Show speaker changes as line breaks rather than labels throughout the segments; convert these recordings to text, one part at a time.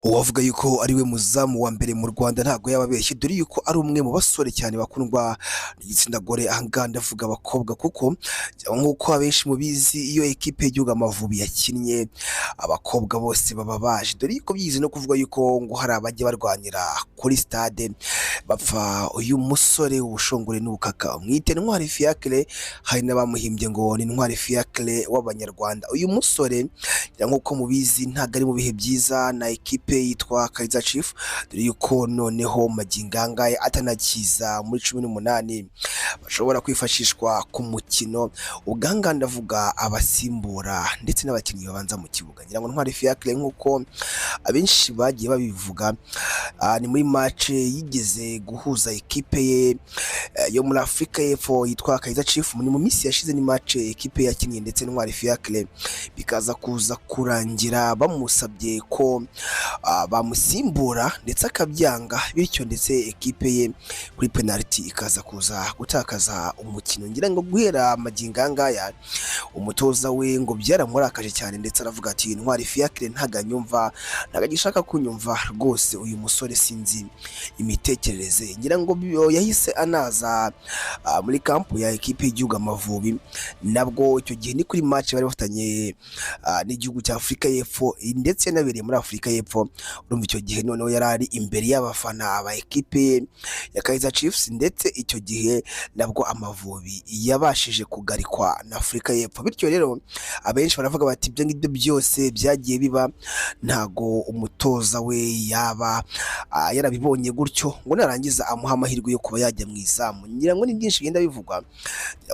Uwavuga yuko ari we muzamu wa mbere mu Rwanda ntago yababeshye, dore yuko ari umwe mu basore cyane bakundwa n'igitsina gore. Aha ngaha ndavuga abakobwa, kuko nk'uko abenshi mubizi iyo ekipe y'igihugu Amavubi yakinnye abakobwa bose baba baje, dore yuko byizi no kuvuga yuko ngo hari abajya barwanira kuri stade bapfa uyu musore w'ubushongore n'ubukaka umwite Ntwari Fiacre, hari n'abamuhimbye ngo ni Ntwari Fiacre w'Abanyarwanda. Uyu musore nk'uko mubizi ntago ari mu bihe byiza na ekipe yitwa Kaizer Chiefs, dore yuko noneho magingo aya ngaya atanakiza muri 18 bashobora kwifashishwa ku mukino. Uganga ndavuga abasimbura ndetse n'abakinnyi babanza mu kibuga. Ngira ngo Ntwari Fiacre nk'uko abenshi bagiye babivuga, ni muri match yigeze guhuza ekipe ye yo muri Afurika y'Epfo yitwa Kaizer Chiefs. Mu minsi yashize ni match ekipe yakinnye ndetse Ntwari Fiacre bikaza kuza kurangira bamusabye ko bamusimbura ndetse akabyanga, bityo ndetse ekipe ye kuri penalty ikaza kuza gutakaza umukino. Ngira ngo guhera magingo aya ngaya umutoza we ngo byaramurakaje cyane, ndetse aravuga ati Ntwari Fiacre ntaganyumva, ntagishaka kunyumva rwose, uyu musore sinzi imitekerereze. Ngira ngo yahise anaza muri kampu ya ekipe y'igihugu Amavubi, nabwo icyo gihe ni kuri match bari bafatanye n'igihugu cya Afurika y'Epfo ndetse nabereye muri Afurika y'Epfo. Urumva icyo gihe noneho yari ari imbere y'abafana aba ekipe ya Kaizer Chiefs, ndetse icyo gihe nabwo Amavubi yabashije kugarikwa na Afurika y'Epfo. Bityo rero abenshi baravuga bati ibyo ngibyo byose byagiye biba, ntago umutoza we yaba yarabibonye gutyo ngo narangiza amuha amahirwe yo kuba yajya mu izamu. Ngira ngo ni byinshi bigenda bivugwa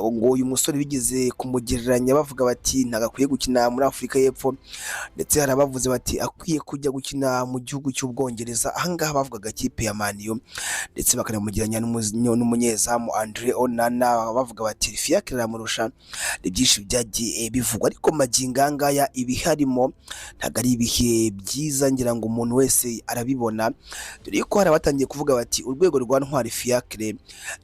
ngo uyu musore bigeze kumugereranya bavuga bati ntagakwiye gukina muri Afurika y'Epfo, ndetse hari abavuze bati akwiye kujya gukina mu gihugu cy'Ubwongereza. Aha ngaha bavugaga ikipe ya Man U, ndetse bakanamugiranya n'umunyezamu Andre Onana, bavuga bati Fiacre aramurusha. Ni byinshi byagiye bivugwa, ariko magingo aya ngaya ibiharimo ntabwo ari ibihe byiza, ngira ngo umuntu wese arabibona, dore yuko hari abatangiye kuvuga bati urwego rwa Ntwari Fiacre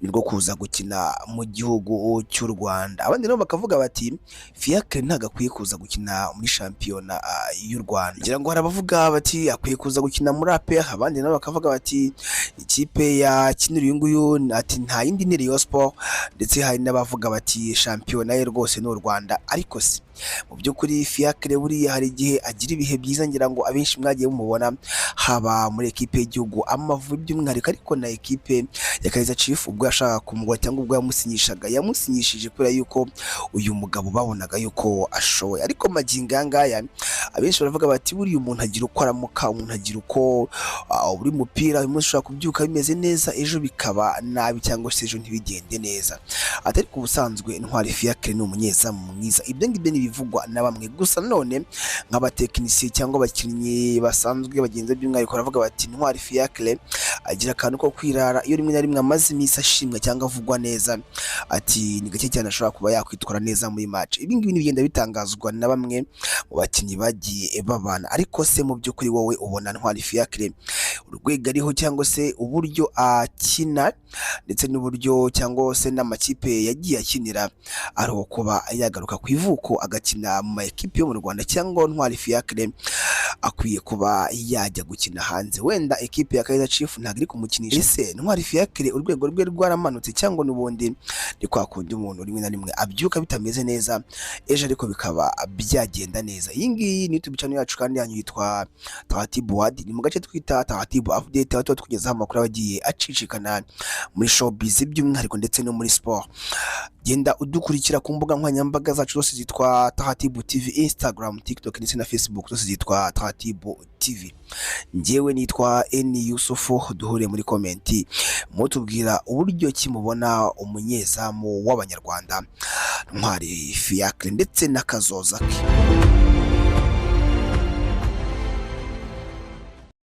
ni rwo kuza gukina mu gihugu cy'u Rwanda. Abandi nabo bakavuga bati Fiacre ntabwo akwiye kuza gukina muri shampiyona y'u Rwanda. Ngira ngo hari abavuga bati akwiye kuza gukina muri APR, abandi nabo bakavuga bati ikipe ya kinira uyu nguyu ati nta yindi ni Rayon Sport, ndetse hari n'abavuga bati shampiyona ye rwose ni u Rwanda. Ariko se mu by'ukuri Fiacre buriya hari igihe agira ibihe byiza, ngira ngo abenshi mwagiye mumubona haba muri ekipe y'igihugu Amavubi by'umwihariko, ariko na ekipe ya Kaizer Chiefs ubwo yashaka kumugwa cyangwa ubwo yamusinyishije kubera yuko uyu mugabo babonaga yuko ashoboye. Ariko magingo aya ngaya abenshi baravuga bati buriya umuntu agira uko aramuka, umuntu agira uko buri mupira uyu munsi ushobora kubyuka bimeze neza, ejo bikaba nabi, cyangwa se ejo ntibigende neza. Atari ku busanzwe Ntwari Fiacre ni umunyezamu mwiza, ibyo ngibyo bivugwa na bamwe gusa. None nk'abatekinisiye cyangwa abakinnyi basanzwe bagenzi by'umwihariko baravuga bati Ntwari Fiacre agira akantu ko kwirara iyo rimwe na rimwe amaze iminsi ashimwa cyangwa avugwa neza, ati ni gake cyane ashobora kuba yakwitwara neza muri match. Ibi ngibi bigenda bitangazwa na bamwe mu bakinnyi bagiye babana. Ariko se mu by'ukuri wowe ubona Ntwari Fiacre urwego ariho, cyangwa se uburyo akina, ndetse n'uburyo cyangwa se n'amakipe yagiye akinira, ari kuba yagaruka ku ivuko agakina mu ekipe yo mu Rwanda, cyangwa Ntwari Fiacre akwiye kuba yajya gukina hanze? Wenda ekipe ya Kaizer Chiefs ntabwo iri kumukinisha. Ese Ntwari Fiacre urwego rwe rwaramanutse, cyangwa n'ubundi ni kwa kundi umuntu rimwe na rimwe abyuka bitameze neza, ejo ariko bikaba byagenda neza? Iyi ngiyi ni YouTube channel yacu kandi yanyu yitwa Tahatibu Wadi, ni mu gace twita Tahatibu Update, aho tukugezaho amakuru abagiye acicikana muri showbiz by'umwihariko ndetse no muri sport. Genda udukurikira ku mbuga nkoranyambaga zacu zose zitwa Tahatibu TV, Instagram, TikTok ndetse na Facebook, zose zitwa Tahatibu TV. Njyewe nitwa Eni Yusufu, duhure muri komenti mutubwira uburyo kimubona umunyezamu w'Abanyarwanda Ntwari Fiacre ndetse n'akazoza ke.